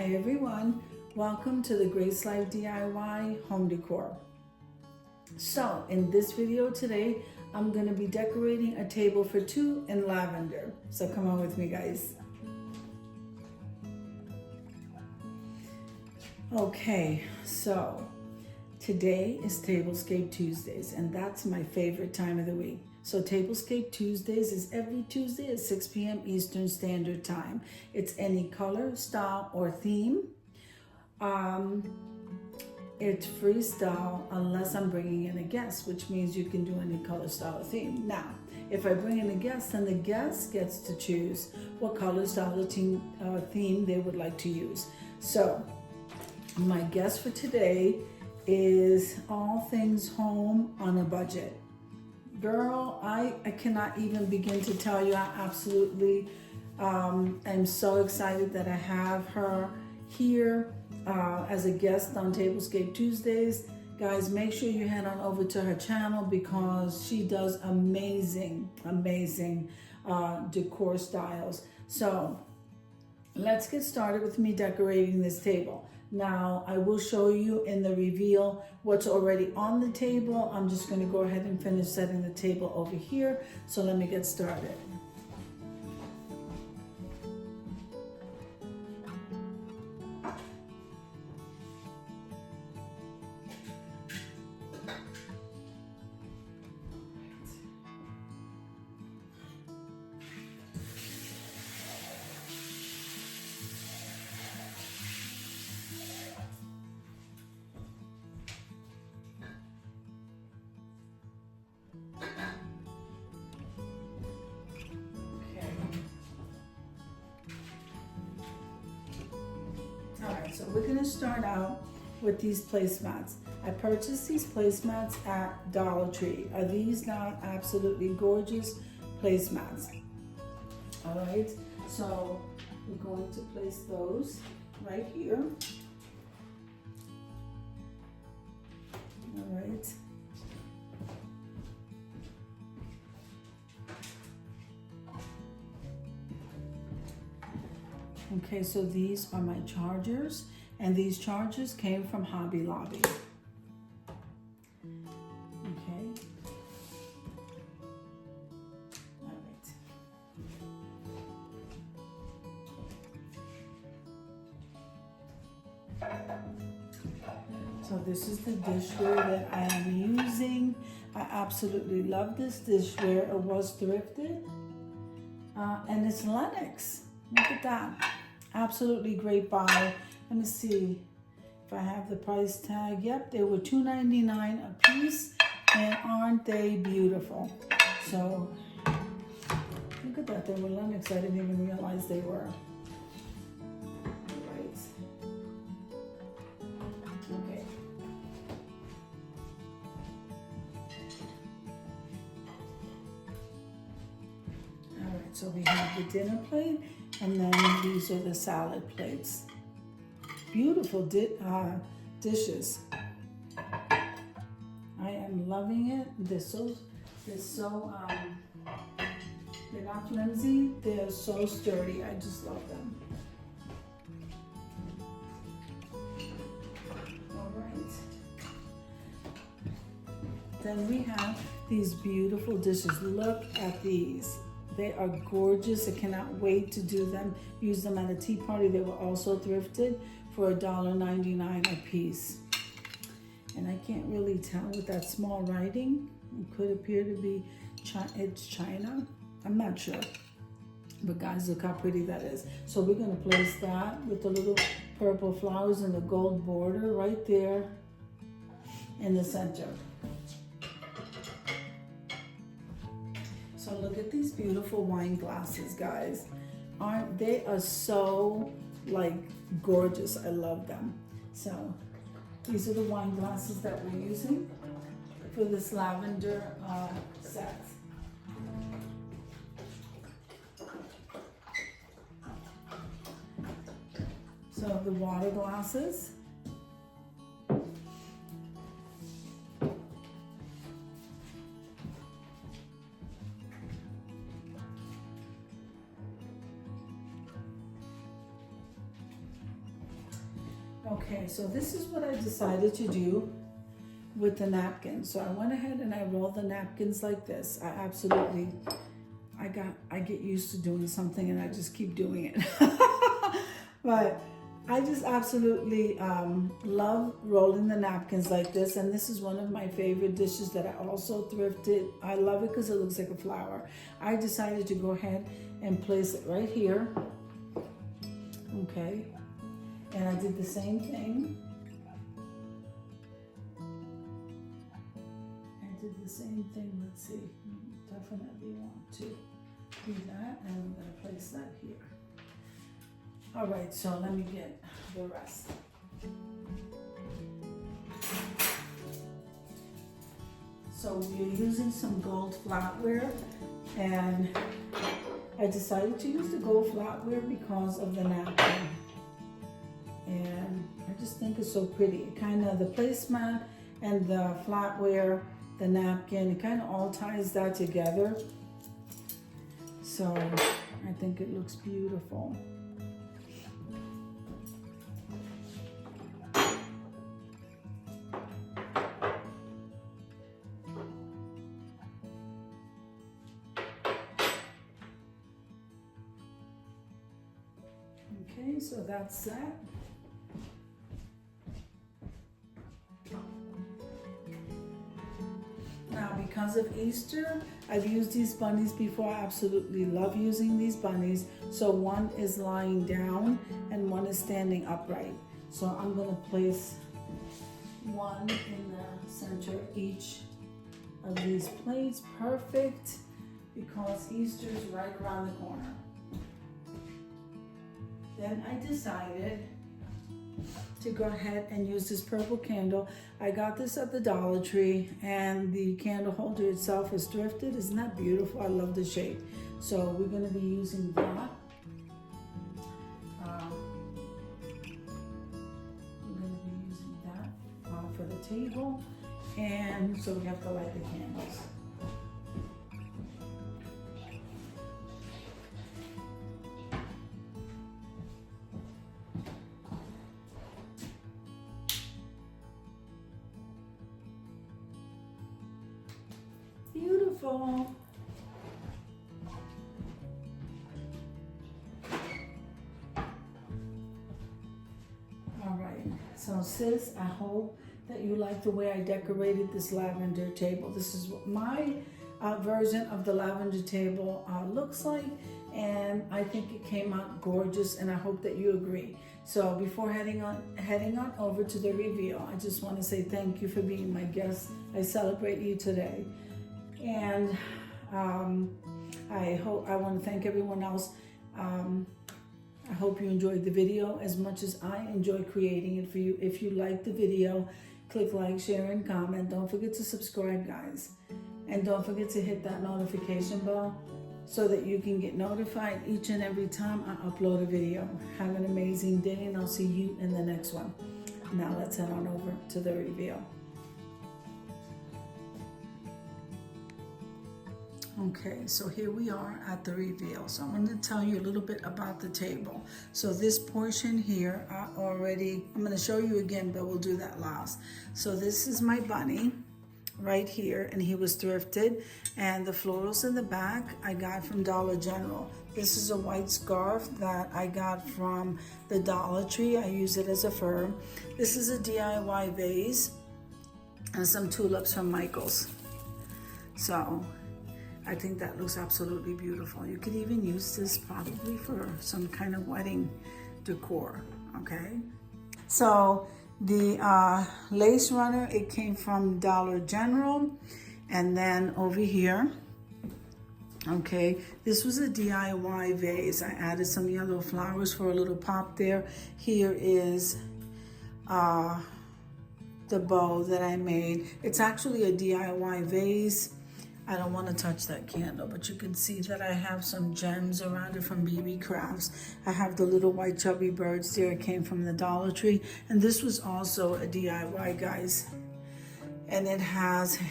Hi everyone, welcome to the Grace Life DIY Home Decor. So in this video today, I'm going to be decorating a table for two in lavender. So come on with me guys. Okay, so today is Tablescape Tuesdays and that's my favorite time of the week. So Tablescape Tuesdays is every Tuesday at 6 p.m. Eastern Standard Time. It's any color, style, or theme. It's freestyle unless I'm bringing in a guest, which means you can do any color, style, or theme. Now, if I bring in a guest, then the guest gets to choose what color, style, or theme they would like to use. So my guest for today is all things home on a budget. Girl, I cannot even begin to tell you. I absolutely am so excited that I have her here as a guest on Tablescape Tuesdays. Guys, make sure you head on over to her channel because she does amazing decor styles. So let's get started with me decorating this table. Now, I will show you in the reveal what's already on the table. I'm just going to go ahead and finish setting the table over here. So let me get started. So we're going to start out with these placemats. I purchased these placemats at Dollar Tree. Are these not absolutely gorgeous placemats? All right, so we're going to place those right here. All right. Okay, so these are my chargers, and these chargers came from Hobby Lobby. Okay. All right. So this is the dishware that I am using. I absolutely love this dishware. It was thrifted, and it's Lennox. Look at that. Absolutely great buy. Let me see if I have the price tag. Yep, they were $2.99 a piece, and aren't they beautiful? So look at that. They were Lennox. I didn't even realize they were. Right. Okay. All right. So we have the dinner plate. And then these are the salad plates. Beautiful dishes. I am loving it. They're not flimsy. They're so sturdy. I just love them. All right. Then we have these beautiful dishes. Look at these. They are gorgeous. I cannot wait to do them. Use them at a tea party. They were also thrifted for $1.99 a piece. And I can't really tell with that small writing. It could appear to be it's China. I'm not sure. But guys, look how pretty that is. So we're going to place that with the little purple flowers and the gold border right there in the center. So look at these beautiful wine glasses, guys. Aren't they are so like gorgeous. I love them. So these are the wine glasses that we're using for this lavender set. So the water glasses. Okay, so this is what I decided to do with the napkins. So I went ahead and I rolled the napkins like this. I get used to doing something and I just keep doing it. But I just absolutely love rolling the napkins like this. And this is one of my favorite dishes that I also thrifted. I love it because it looks like a flower. I decided to go ahead and place it right here. Okay. And I did the same thing. Let's see. Definitely want to do that. And I'm going to place that here. All right, so let me get the rest. So we're using some gold flatware, and I decided to use the gold flatware because of the napkin. And I just think it's so pretty. Kind of the placemat and the flatware, the napkin, it kind of all ties that together. So I think it looks beautiful. Okay, so that's that. Now, because of Easter, I've used these bunnies before. I absolutely love using these bunnies. So one is lying down and one is standing upright. So I'm going to place one in the center of each of these plates. Perfect, because Easter is right around the corner. Then I decided to go ahead and use this purple candle. I got this at the Dollar Tree, and the candle holder itself is thrifted. Isn't that beautiful? I love the shade. So we're going to be using that. For the table, and so we have to light the candles. Beautiful. All right, so sis, I hope that you like the way I decorated this lavender table. This is what my version of the lavender table looks like, and I think it came out gorgeous, and I hope that you agree. So before heading on over to the reveal, I just want to say thank you for being my guest. I celebrate you today, and I want to thank everyone else. I hope you enjoyed the video as much as I enjoy creating it for you. If you liked the video, click like, share, and comment. Don't forget to subscribe, guys. And don't forget to hit that notification bell so that you can get notified each and every time I upload a video. Have an amazing day, and I'll see you in the next one. Now let's head on over to the reveal. Okay, so here we are at the reveal. So I'm going to tell you a little bit about the table. So this portion here, I'm going to show you again, but we'll do that last. So this is my bunny right here, and he was thrifted. And the florals in the back I got from Dollar General. This is a white scarf that I got from the Dollar Tree. I use it as a fur. This is a DIY vase and some tulips from Michael's. So I think that looks absolutely beautiful. You could even use this probably for some kind of wedding decor, okay? So the lace runner, it came from Dollar General. And then over here, okay, this was a DIY vase. I added some yellow flowers for a little pop there. Here is the bow that I made. It's actually a DIY vase. I don't want to touch that candle, but you can see that I have some gems around it from BB Crafts. I have the little white chubby birds there. It came from the Dollar Tree. And this was also a DIY, guys. And it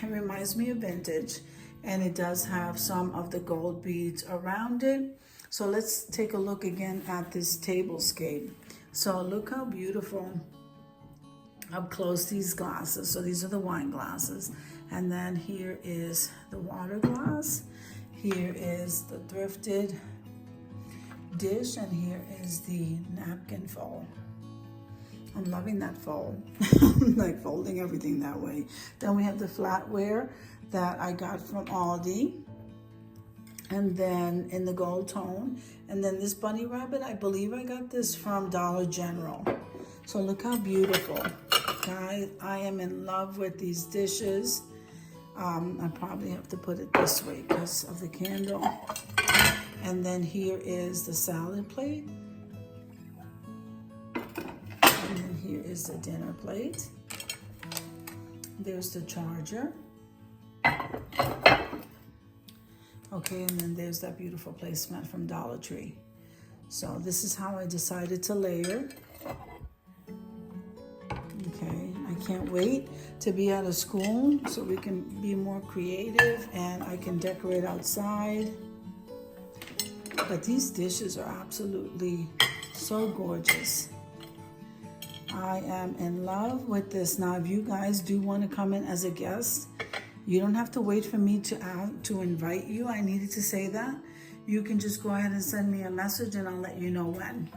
reminds me of vintage. And it does have some of the gold beads around it. So let's take a look again at this tablescape. So look how beautiful up close these glasses. So these are the wine glasses. And then here is the water glass. Here is the thrifted dish, and here is the napkin fold. I'm loving that fold. Like folding everything that way. Then we have the flatware that I got from Aldi, and then in the gold tone. And then this bunny rabbit, I believe I got this from Dollar General. So look how beautiful. Guys, I am in love with these dishes. I probably have to put it this way because of the candle. And then here is the salad plate. And then here is the dinner plate. There's the charger. Okay, and then there's that beautiful placemat from Dollar Tree. So this is how I decided to layer. Okay, I can't wait to be out of school so we can be more creative and I can decorate outside. But these dishes are absolutely so gorgeous. I am in love with this. Now, if you guys do want to come in as a guest, you don't have to wait for me to invite you. I needed to say that. You can just go ahead and send me a message and I'll let you know when.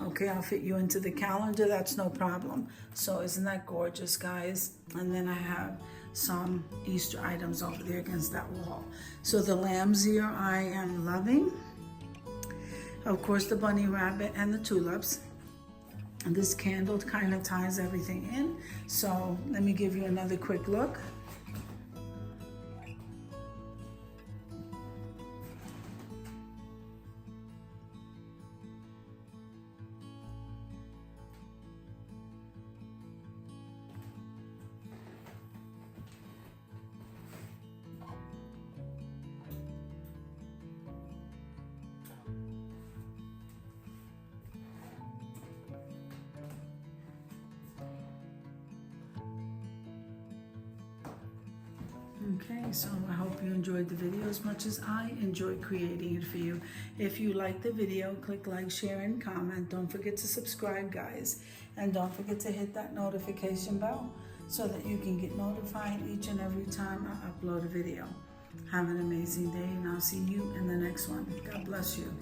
Okay, I'll fit you into the calendar. That's no problem. So isn't that gorgeous, guys? And then I have some Easter items over there against that wall. So the lamb's ear I am loving. Of course, the bunny rabbit and the tulips. And this candle kind of ties everything in. So let me give you another quick look. Okay, so I hope you enjoyed the video as much as I enjoyed creating it for you. If you like the video, click like, share, and comment. Don't forget to subscribe, guys. And don't forget to hit that notification bell so that you can get notified each and every time I upload a video. Have an amazing day, and I'll see you in the next one. God bless you.